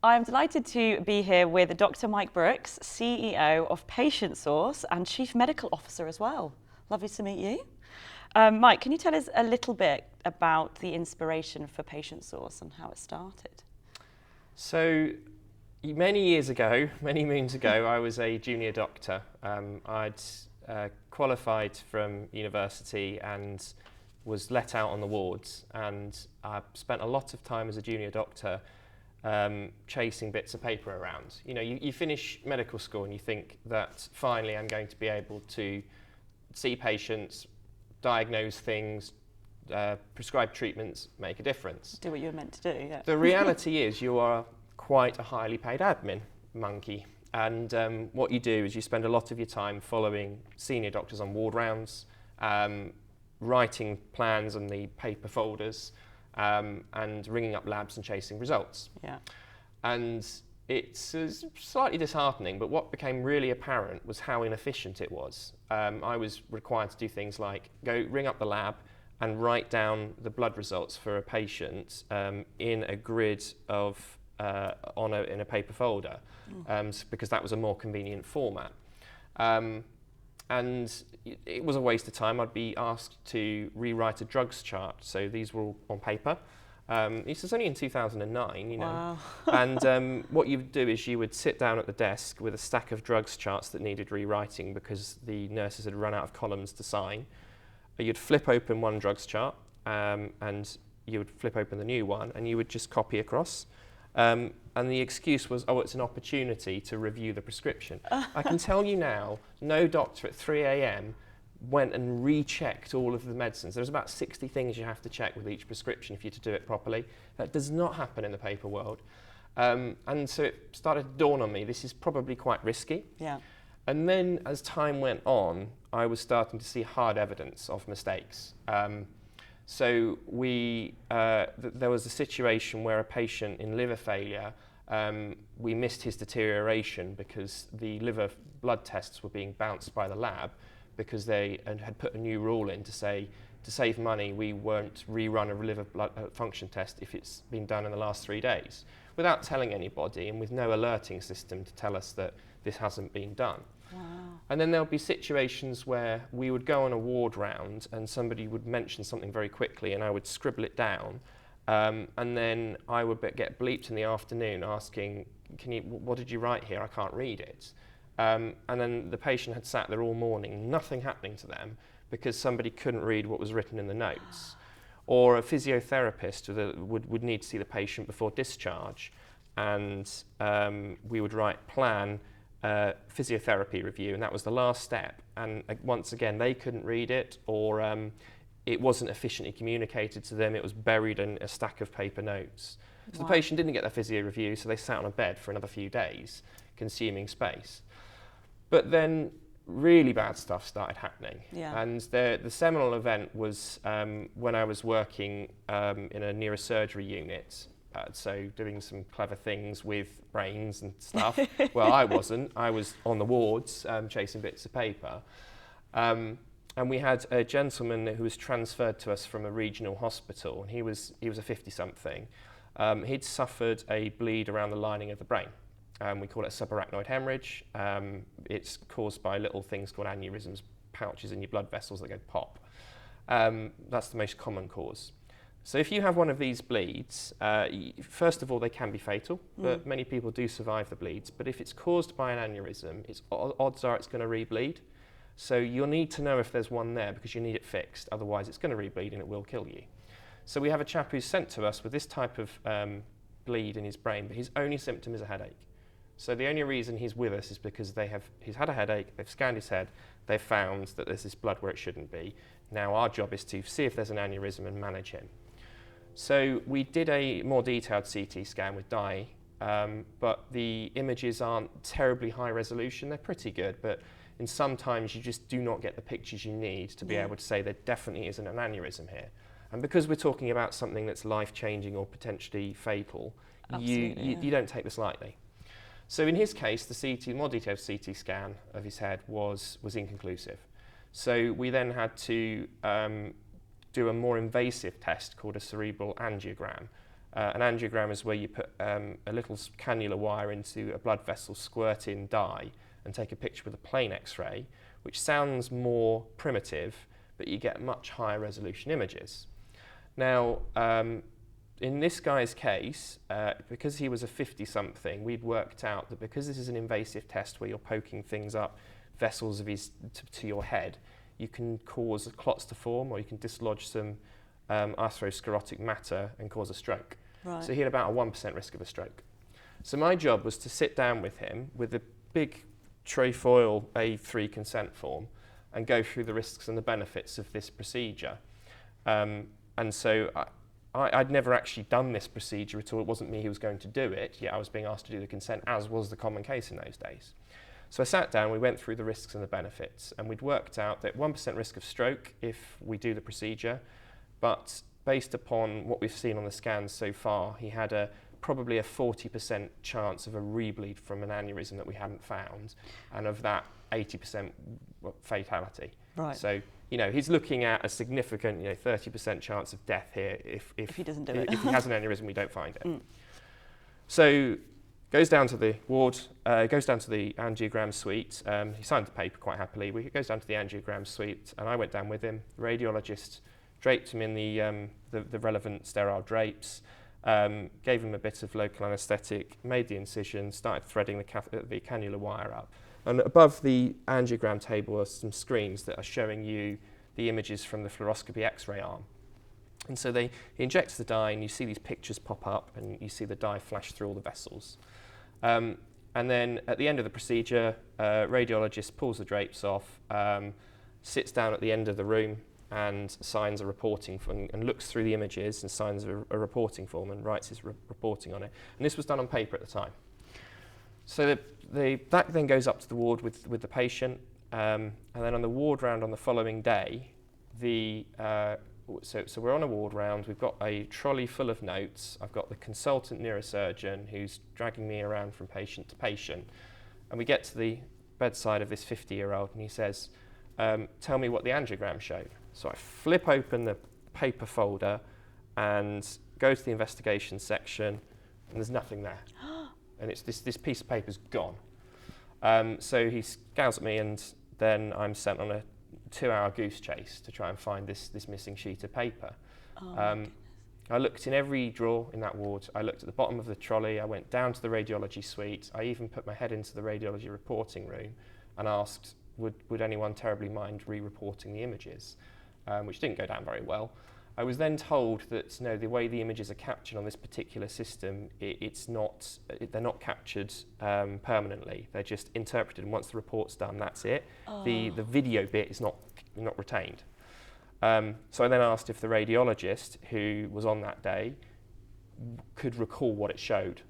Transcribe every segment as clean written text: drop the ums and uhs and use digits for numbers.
I'm delighted to be here with Dr. Mike Brooks, CEO of PatientSource and Chief Medical Officer as well. Lovely to meet you. Mike, can you tell us a little bit about the inspiration for PatientSource and how it started? So many years ago, many moons ago, I was a junior doctor. I'd qualified from university and was let out on the wards, and I spent a lot of time as a junior doctor chasing bits of paper around. You know, you finish medical school and you think that finally I'm going to be able to see patients, diagnose things, prescribe treatments, make a difference. Do what you were meant to do, yeah. The reality is you are quite a highly paid admin monkey, and what you do is you spend a lot of your time following senior doctors on ward rounds, writing plans on the paper folders, and ringing up labs and chasing results. Yeah. And it's slightly disheartening, but what became really apparent was how inefficient it was. I was required to do things like go ring up the lab and write down the blood results for a patient in a grid of in a paper folder, because that was a more convenient format. And it was a waste of time. I'd be asked to rewrite a drugs chart. So these were all on paper. This was only in 2009, you know. Wow. And what you would do is you would sit down at the desk with a stack of drugs charts that needed rewriting because the nurses had run out of columns to sign. You'd flip open one drugs chart, and you would flip open the new one, and you would just copy across. And the excuse was, oh, it's an opportunity to review the prescription. I can tell you now, no doctor at 3 a.m. went and rechecked all of the medicines. There's about 60 things you have to check with each prescription if you're to do it properly. That does not happen in the paper world. And so it started to dawn on me, this is probably quite risky. Yeah. And then as time went on, I was starting to see hard evidence of mistakes. So there was a situation where a patient in liver failure, we missed his deterioration because the liver blood tests were being bounced by the lab because they had put a new rule in to say, to save money, we won't rerun a liver blood function test if it's been done in the last 3 days, without telling anybody and with no alerting system to tell us that this hasn't been done. Wow. And then there'll be situations where we would go on a ward round and somebody would mention something very quickly and I would scribble it down, and then I would get bleeped in the afternoon asking, what did you write here? I can't read it. And then the patient had sat there all morning, nothing happening to them because somebody couldn't read what was written in the notes. Or a physiotherapist would need to see the patient before discharge, and we would write plan, physiotherapy review, and that was the last step. And once again, they couldn't read it, or it wasn't efficiently communicated to them. It was buried in a stack of paper notes. So Wow. the patient didn't get their physio review, so they sat on a bed for another few days, consuming space. But then really bad stuff started happening. Yeah. And the seminal event was when I was working in a neurosurgery unit. So doing some clever things with brains and stuff. Well, I wasn't. I was on the wards chasing bits of paper. And we had a gentleman who was transferred to us from a regional hospital, and he was a 50-something. He'd suffered a bleed around the lining of the brain. We call it a subarachnoid hemorrhage. It's caused by little things called aneurysms, pouches in your blood vessels that go pop. That's the most common cause. So if you have one of these bleeds, first of all, they can be fatal, but many people do survive the bleeds. But if it's caused by an aneurysm, odds are it's going to rebleed. So you'll need to know if there's one there because you need it fixed. Otherwise, it's going to rebleed and it will kill you. So we have a chap who's sent to us with this type of bleed in his brain, but his only symptom is a headache. So the only reason he's with us is because he's had a headache, they've scanned his head, they've found that there's this blood where it shouldn't be. Now our job is to see if there's an aneurysm and manage him. So we did a more detailed CT scan with dye, but the images aren't terribly high resolution. They're pretty good, but sometimes you just do not get the pictures you need to be able to say there definitely isn't an aneurysm here. And because we're talking about something that's life-changing or potentially fatal, you don't take this lightly. So in his case, the more detailed CT scan of his head was inconclusive. So we then had to do a more invasive test called a cerebral angiogram, An angiogram is where you put a little cannula wire into a blood vessel, squirt in dye, and take a picture with a plain X-ray, which sounds more primitive, but you get much higher resolution images. Now, in this guy's case, because he was a 50-something, we'd worked out that because this is an invasive test where you're poking things up, vessels of to your head, you can cause clots to form, or you can dislodge some atherosclerotic matter and cause a stroke. Right. So he had about a 1% risk of a stroke. So my job was to sit down with him with a big trefoil A3 consent form and go through the risks and the benefits of this procedure. And so I'd never actually done this procedure at all. It wasn't me who was going to do it, yet I was being asked to do the consent, as was the common case in those days. So I sat down, we went through the risks and the benefits, and we'd worked out that 1% risk of stroke if we do the procedure, but based upon what we've seen on the scans so far, he had probably a 40% chance of a rebleed from an aneurysm that we hadn't found, and of that 80% fatality. Right. So, you know, he's looking at a significant, 30% chance of death here if he doesn't do it. If he has an aneurysm, we don't find it. So, goes down to the ward, goes down to the angiogram suite. He signed the paper quite happily. He goes down to the angiogram suite, and I went down with him. The radiologist draped him in the relevant sterile drapes, gave him a bit of local anaesthetic, made the incision, started threading the cannula wire up. And above the angiogram table are some screens that are showing you the images from the fluoroscopy X-ray arm. And so he injects the dye, and you see these pictures pop up, and you see the dye flash through all the vessels. And then at the end of the procedure, radiologist pulls the drapes off, sits down at the end of the room, and signs a reporting form, and looks through the images and signs a reporting form and writes his reporting on it. And this was done on paper at the time. So that then goes up to the ward with the patient, and then on the ward round on the following day, so we're on a ward round. We've got a trolley full of notes. I've got the consultant neurosurgeon who's dragging me around from patient to patient, and we get to the bedside of this 50-year-old, and he says, "Tell me what the angiogram showed." So I flip open the paper folder and go to the investigation section, and there's nothing there. And it's this piece of paper's gone. So he scowls at me, and then I'm sent on a 2-hour goose chase to try and find this missing sheet of paper. I looked in every drawer in that ward. I looked at the bottom of the trolley. I went down to the radiology suite. I even put my head into the radiology reporting room and asked, would anyone terribly mind re-reporting the images, which didn't go down very well. I was then told that the way the images are captured on this particular system, they're not captured permanently. They're just interpreted, and once the report's done, that's it. The video bit is not retained. So I then asked if the radiologist who was on that day could recall what it showed,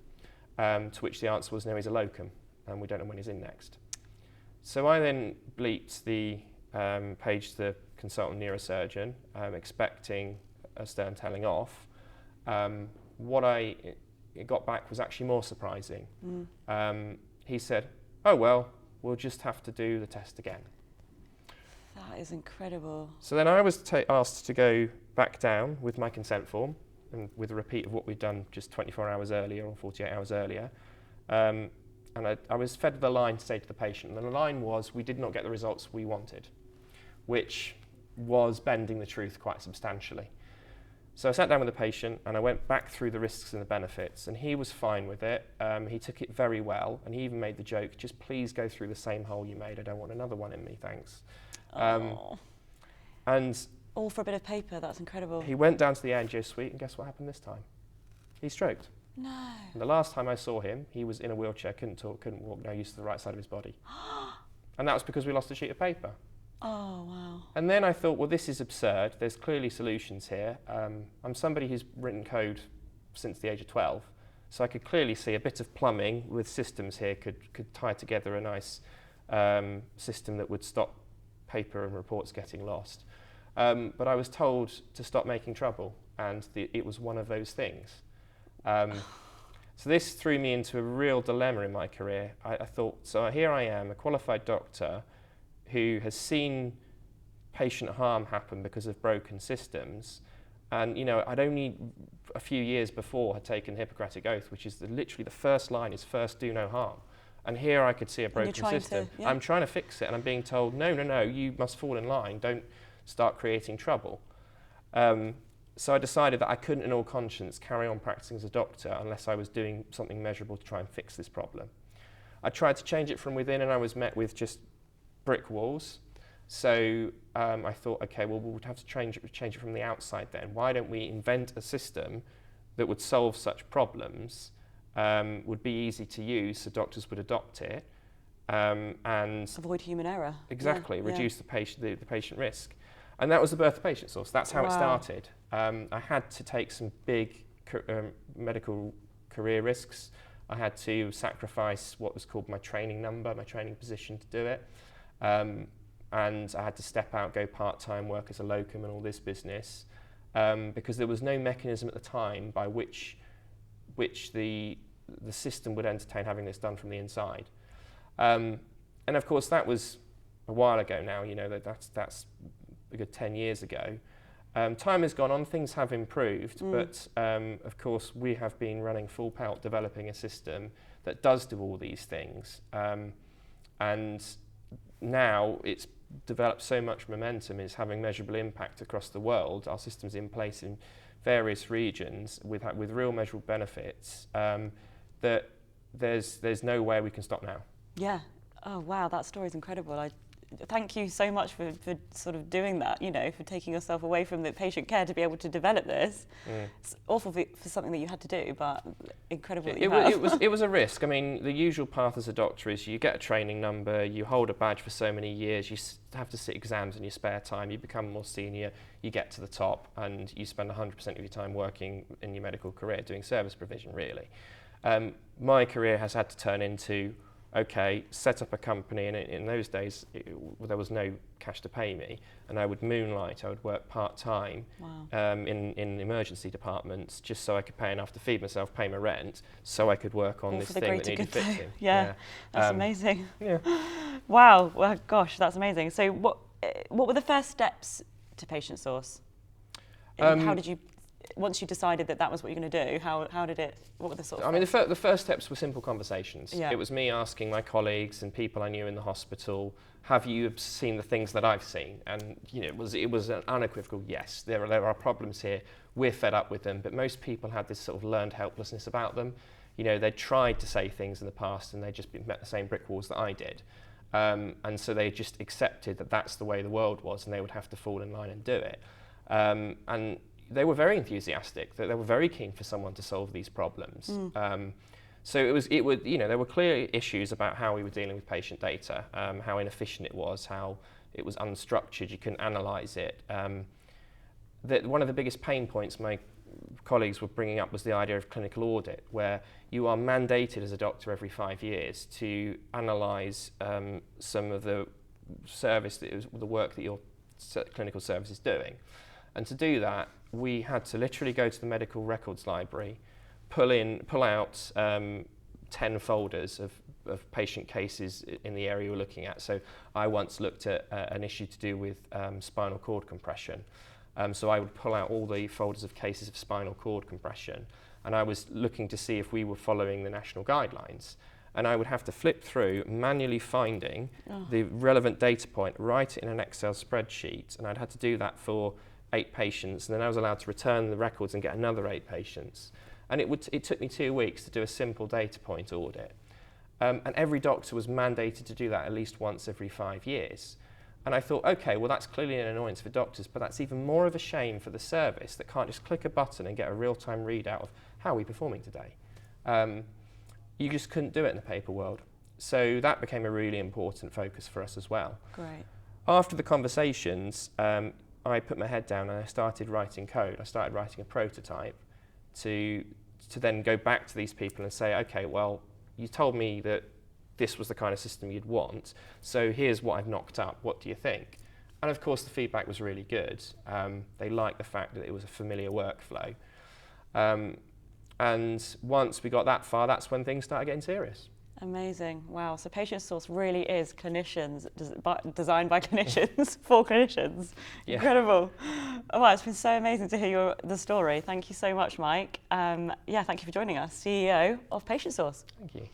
to which the answer was no, he's a locum, and we don't know when he's in next. So I then bleeped the page to the consultant neurosurgeon, expecting a stern telling off. What I got back was actually more surprising. He said, "Oh well, we'll just have to do the test again." That is incredible. So then I was asked to go back down with my consent form, and with a repeat of what we'd done just 24 hours earlier or 48 hours earlier. And I was fed with a line to say to the patient, and the line was, we did not get the results we wanted, which was bending the truth quite substantially. So I sat down with the patient, and I went back through the risks and the benefits, and he was fine with it. He took it very well, and he even made the joke, "Just please go through the same hole you made. I don't want another one in me, thanks." And all for a bit of paper. That's incredible. he went down to the angio suite, and guess what happened this time? He stroked. No. And the last time I saw him, he was in a wheelchair, couldn't talk, couldn't walk, no use to the right side of his body. And that was because we lost a sheet of paper. Oh, wow. And then I thought, well, this is absurd. There's clearly solutions here. I'm somebody who's written code since the age of 12, so I could clearly see a bit of plumbing with systems here could tie together a nice system that would stop paper and reports getting lost. But I was told to stop making trouble, and it was one of those things. So this threw me into a real dilemma in my career. I thought, so here I am, a qualified doctor who has seen patient harm happen because of broken systems, And I'd only a few years before had taken the Hippocratic Oath, which is literally the first line is first do no harm. And here I could see a broken system. I'm trying to fix it, and I'm being told, no, you must fall in line. Don't start creating trouble. So I decided that I couldn't, in all conscience, carry on practicing as a doctor unless I was doing something measurable to try and fix this problem. I tried to change it from within, and I was met with just brick walls. So I thought, okay, well, we'll have to change it from the outside then. Why don't we invent a system that would solve such problems, would be easy to use, so doctors would adopt it, and avoid human error. Exactly, reduce the patient risk. And that was the birth of PatientSource. That's how it started. I had to take some big medical career risks. I had to sacrifice what was called my training number, my training position to do it. And I had to step out, go part-time, work as a locum and all this business, because there was no mechanism at the time by which the system would entertain having this done from the inside. And of course that was a while ago now, that's a good 10 years ago. Time has gone on, things have improved, but of course we have been running full pelt developing a system that does do all these things. And now it's developed so much momentum, it's having measurable impact across the world. Our system's in place in various regions with real measurable benefits, that there's no way we can stop now. Yeah. Oh wow, that story's incredible. Thank you so much for sort of doing that, for taking yourself away from the patient care to be able to develop this. It's awful for something that you had to do, but incredible that you have. It was a risk. I mean, the usual path as a doctor is you get a training number, you hold a badge for so many years, you have to sit exams in your spare time, you become more senior, you get to the top, and you spend 100% of your time working in your medical career doing service provision, really. My career has had to turn into, okay, set up a company, and in those days there was no cash to pay me, and I would moonlight, I would work part-time in emergency departments just so I could pay enough to feed myself, pay my rent, so I could work on this thing that needed fixing. That's amazing. Yeah. Wow, well, gosh, that's amazing. So what were the first steps to PatientSource? How did you, once you decided that was what you're going to do, what were the sort of... I mean, the first steps were simple conversations. Yeah. It was me asking my colleagues and people I knew in the hospital, have you seen the things that I've seen? And it was an unequivocal yes. There are problems here. We're fed up with them. But most people had this sort of learned helplessness about them. They'd tried to say things in the past and they'd just met the same brick walls that I did. And so they just accepted that that's the way the world was and they would have to fall in line and do it. And they were very enthusiastic. They were very keen for someone to solve these problems. So there were clear issues about how we were dealing with patient data, how inefficient it was, how it was unstructured, you couldn't analyse it. One of the biggest pain points my colleagues were bringing up was the idea of clinical audit, where you are mandated as a doctor every 5 years to analyse some of the the work that your clinical service is doing. And to do that, we had to literally go to the medical records library, pull out 10 folders of patient cases in the area we're looking at. So I once looked at an issue to do with spinal cord compression. So I would pull out all the folders of cases of spinal cord compression, and I was looking to see if we were following the national guidelines. And I would have to flip through, manually finding the relevant data point, write it in an Excel spreadsheet, and I'd had to do that for 8 patients, and then I was allowed to return the records and get another 8 patients. And it took me 2 weeks to do a simple data point audit. And every doctor was mandated to do that at least once every 5 years. And I thought, okay, well that's clearly an annoyance for doctors, but that's even more of a shame for the service that can't just click a button and get a real-time readout of how are we performing today. You just couldn't do it in the paper world. So that became a really important focus for us as well. Great. After the conversations, I put my head down and I started writing code. I started writing a prototype to then go back to these people and say, okay, well, you told me that this was the kind of system you'd want, so here's what I've knocked up, what do you think? And of course the feedback was really good. They liked the fact that it was a familiar workflow. And once we got that far, that's when things started getting serious. Amazing. Wow. So PatientSource really is clinicians, designed by clinicians for clinicians. Yeah. Incredible. Oh, wow, it's been so amazing to hear the story. Thank you so much, Mike. Yeah, thank you for joining us, CEO of PatientSource. Thank you.